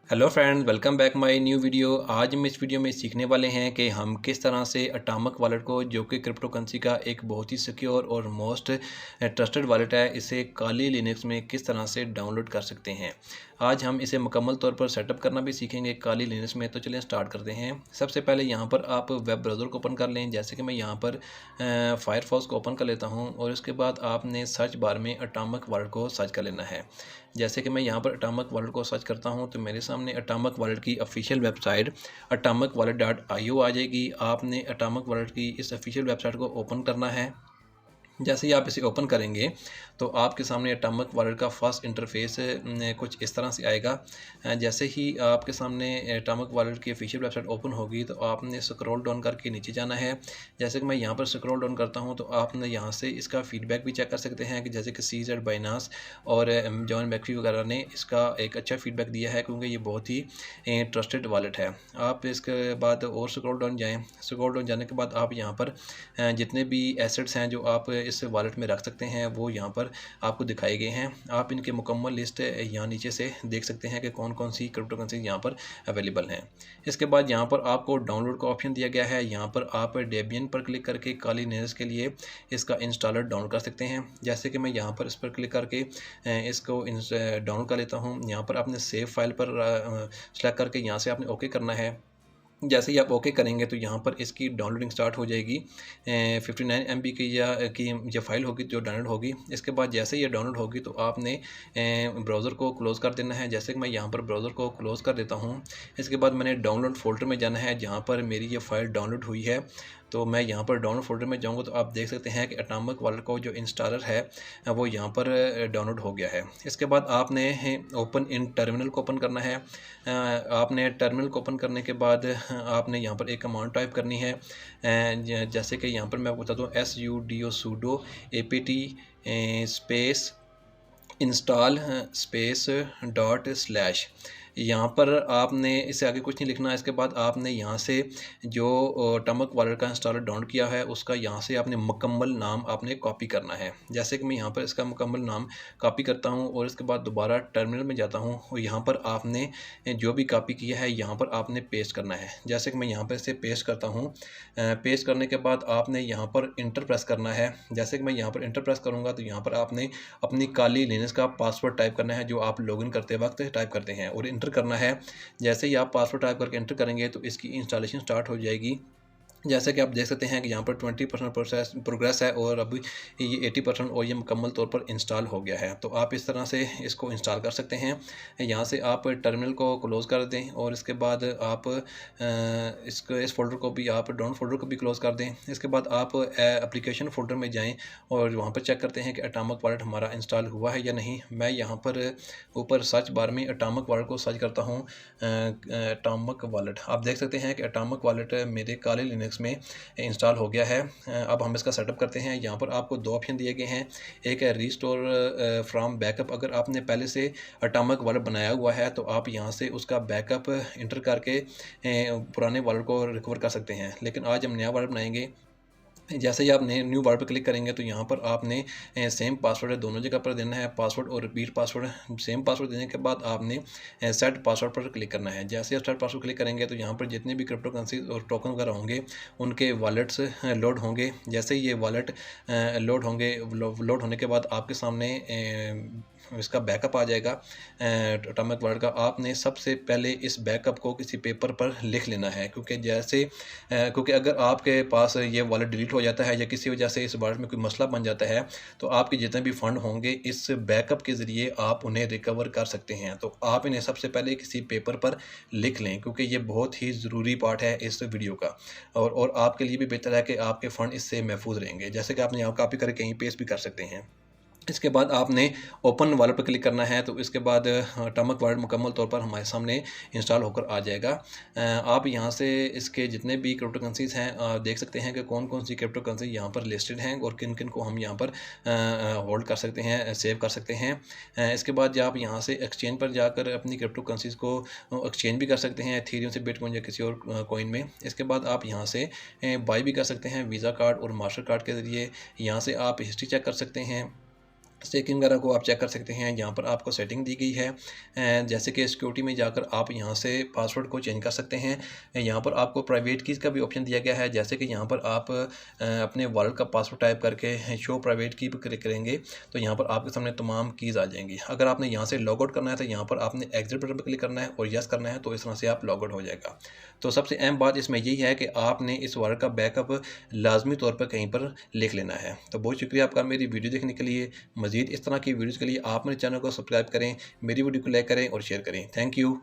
Hello friends, welcome back my new video. आज हम इस वीडियो में सीखने वाले हैं कि हम किस तरह से एटॉमिक वॉलेट को, जो कि क्रिप्टो करेंसी का एक बहुत ही सिक्योर और मोस्ट ट्रस्टेड वॉलेट है, इसे काली लिनक्स में किस तरह से डाउनलोड कर सकते हैं। आज हम इसे मुकम्मल तौर पर सेटअप करना भी सीखेंगे काली लिनक्स में। तो चलिए स्टार्ट करते हैं। सबसे पहले यहाँ पर आप वेब ब्राउज़र को ओपन कर लें। जैसे कि मैं यहाँ पर फायरफॉक्स को ओपन कर लेता हूँ और उसके बाद आपने सर्च बार में एटॉमिक वॉलेट को सर्च कर लेना है। जैसे कि मैं यहाँ पर एटॉमिक वॉलेट को सर्च करता हूँ तो मेरे सामने एटॉमिक वॉलेट की ऑफिशियल वेबसाइट atomic-wallet.io आ जाएगी। आपने एटॉमिक वॉलेट की इस ऑफिशियल वेबसाइट को ओपन करना है। जैसे ही आप इसे ओपन करेंगे तो आपके सामने एटॉमिक वॉलेट का फर्स्ट इंटरफेस कुछ इस तरह से आएगा। जैसे ही आपके सामने एटॉमिक वॉलेट की ऑफिशियल वेबसाइट ओपन होगी तो आपने स्क्रॉल डाउन करके नीचे जाना है। जैसे कि मैं यहाँ पर स्क्रॉल डाउन करता हूँ तो आपने यहाँ से इसका फीडबैक भी चेक कर सकते हैं कि जैसे कि CZ, बाइनांस और जॉन मैक्फी वगैरह ने इसका एक अच्छा फीडबैक दिया है, क्योंकि ये बहुत ही ट्रस्टेड वॉलेट है। आप इसके बाद और स्क्रॉल डाउन जाएँ। स्क्रॉल डाउन जाने के बाद आप यहाँ पर जितने भी एसेट्स हैं जो आप इस वॉलेट में रख सकते हैं वो यहाँ पर आपको दिखाए गए हैं। आप इनके मुकम्मल लिस्ट यहाँ नीचे से देख सकते हैं कि कौन कौन सी क्रिप्टो करेंसी यहाँ पर अवेलेबल हैं। इसके बाद यहाँ पर आपको डाउनलोड का ऑप्शन दिया गया है। यहाँ पर आप डेबियन पर क्लिक करके काली लिनक्स के लिए इसका इंस्टॉलर डाउनलोड कर सकते हैं। जैसे कि मैं यहाँ पर इस पर क्लिक करके इसको डाउनलोड कर लेता हूँ। यहाँ पर आपने सेव फाइल पर सेलेक्ट करके यहाँ से आपने ओके करना है। जैसे ही आप ओके करेंगे तो यहाँ पर इसकी डाउनलोडिंग स्टार्ट हो जाएगी। 59 MB की ये फाइल होगी जो डाउनलोड होगी। इसके बाद जैसे ये डाउनलोड होगी तो आपने ब्राउज़र को क्लोज़ कर देना है। जैसे कि मैं यहाँ पर ब्राउज़र को क्लोज़ कर देता हूँ। इसके बाद मैंने डाउनलोड फोल्डर में जाना है जहाँ पर मेरी ये फ़ाइल डाउनलोड हुई है। तो मैं यहाँ पर डाउनलोड फोल्डर में जाऊँगा तो आप देख सकते हैं कि एटॉमिक वॉलेट को जो इंस्टॉलर है वो यहाँ पर डाउनलोड हो गया है। इसके बाद आपने ओपन इन टर्मिनल को ओपन करना है। आपने टर्मिनल को ओपन करने के बाद आपने यहाँ पर एक कमांड टाइप करनी है। जैसे कि यहाँ पर मैं आपको बताता हूँ sudo apt space install space ./ यहाँ पर आपने इससे आगे कुछ नहीं लिखना। इसके बाद आपने यहाँ से जो एटॉमिक वॉलेट का इंस्टॉलर डाउनलोड किया है उसका यहाँ से आपने मुकम्मल नाम आपने कॉपी करना है। जैसे कि मैं यहाँ पर इसका मुकम्मल नाम कॉपी करता हूँ और इसके बाद दोबारा टर्मिनल में जाता हूँ और यहाँ पर आपने जो भी कॉपी किया है यहाँ पर आपने पेस्ट करना है। जैसे कि मैं यहाँ पर इसे पेस्ट करता हूँ। पेस्ट करने के बाद आपने यहाँ पर इंटर प्रेस करना है। जैसे कि मैं यहाँ पर इंटर प्रेस करूँगा तो यहाँ पर आपने अपनी काली लिनक्स का पासवर्ड टाइप करना है जो आप लॉगिन करते वक्त टाइप करते हैं और इंटर करना है। जैसे ही आप पासवर्ड टाइप करके एंटर करेंगे तो इसकी इंस्टॉलेशन स्टार्ट हो जाएगी। जैसे कि आप देख सकते हैं कि यहाँ पर 20% प्रोग्रेस है और अभी ये 80% और ये मुकम्मल तौर पर इंस्टॉल हो गया है। तो आप इस तरह से इसको इंस्टॉल कर सकते हैं। यहाँ से आप टर्मिनल को क्लोज़ कर दें और इसके बाद आप इस फोल्डर को भी, आप डाउन फोल्डर को भी क्लोज़ कर दें। इसके बाद आप एप्लीकेशन फोल्डर में जाएँ और वहाँ पर चेक करते हैं कि एटॉमिक वॉलेट हमारा इंस्टॉल हुआ है या नहीं। मैं यहाँ पर ऊपर सर्च बार में एटॉमिक वॉलेट को सर्च करता हूँ। एटॉमिक वॉलेट, आप देख सकते हैं कि एटॉमिक वॉलेट मेरे काले लिनक्स में इंस्टॉल हो गया है। अब हम इसका सेटअप करते हैं। यहाँ पर आपको दो ऑप्शन दिए गए हैं। एक है रीस्टोर फ्रॉम बैकअप। अगर आपने पहले से एटॉमिक वॉलेट बनाया हुआ है तो आप यहाँ से उसका बैकअप इंटर करके पुराने वॉलेट को रिकवर कर सकते हैं। लेकिन आज हम नया वॉलेट बनाएंगे। जैसे ही आप न्यू वॉलेट पर क्लिक करेंगे तो यहाँ पर आपने सेम पासवर्ड दोनों जगह पर देना है। पासवर्ड और रिपीट पासवर्ड, सेम पासवर्ड देने के बाद आपने सेट पासवर्ड पर क्लिक करना है। जैसे आप सेट पासवर्ड क्लिक करेंगे तो यहाँ पर जितने भी क्रिप्टो करेंसी और टोकन वगैरह होंगे उनके वॉलेट्स लोड होंगे। जैसे ही ये वॉलेट लोड होने के बाद आपके सामने इसका बैकअप आ जाएगा एटॉमिक वॉलेट का। आपने सबसे पहले इस बैकअप को किसी पेपर पर लिख लेना है, क्योंकि अगर आपके पास ये वॉलेट डिलीट हो जाता है या किसी वजह से इस वॉलेट में कोई मसला बन जाता है तो आपके जितने भी फंड होंगे इस बैकअप के ज़रिए आप उन्हें रिकवर कर सकते हैं। तो आप इन्हें सबसे पहले किसी पेपर पर लिख लें, क्योंकि ये बहुत ही ज़रूरी पार्ट है इस वीडियो का और आपके लिए भी बेहतर है कि आपके फ़ंड इससे महफूज रहेंगे। जैसे कि आपने यहाँ कॉपी करके कहीं पेस्ट भी कर सकते हैं। इसके बाद आपने ओपन वॉलेट पर क्लिक करना है तो इसके बाद एटॉमिक वॉलेट मुकम्मल तौर पर हमारे सामने इंस्टॉल होकर आ जाएगा। आप यहाँ से इसके जितने भी क्रिप्टो करेंसीज़ हैं देख सकते हैं कि कौन कौन सी क्रिप्टो करेंसी यहाँ पर लिस्टेड हैं और किन किन को हम यहाँ पर होल्ड कर सकते हैं, सेव कर सकते हैं। इसके बाद जब आप यहाँ से एक्सचेंज पर जाकर अपनी क्रिप्टो करेंसीज़ को एक्सचेंज भी कर सकते हैं एथेरियम से, बिटकॉइन या किसी और कॉइन में। इसके बाद आप यहाँ से बाई भी कर सकते हैं वीज़ा कार्ड और मास्टर कार्ड के ज़रिए। यहाँ से आप हिस्ट्री चेक कर सकते हैं। सेटिंग वगैरह को आप चेक कर सकते हैं। यहाँ पर आपको सेटिंग दी गई है, जैसे कि सिक्योरिटी में जाकर आप यहाँ से पासवर्ड को चेंज कर सकते हैं। यहाँ पर आपको प्राइवेट कीज़ का भी ऑप्शन दिया गया है, जैसे कि यहाँ पर आप अपने वॉलेट का पासवर्ड टाइप करके शो प्राइवेट की पर क्लिक करेंगे तो यहाँ पर आपके सामने तमाम कीज़ आ जाएंगी। अगर आपने यहाँ से लॉग आउट करना है तो यहाँ पर आपने एग्जिट बटन पर क्लिक करना है और यस करना है, तो इस तरह से आप लॉग आउट हो जाएगा। तो सबसे अहम बात इसमें यही है कि आपने इस वॉलेट का बैकअप लाजमी तौर पर कहीं पर लिख लेना है। तो बहुत शुक्रिया आपका मेरी वीडियो देखने के लिए। मज़ीद इस तरह की वीडियोज़ के लिए आप मेरे चैनल को सब्सक्राइब करें, मेरी वीडियो को लाइक करें और शेयर करें। Thank you.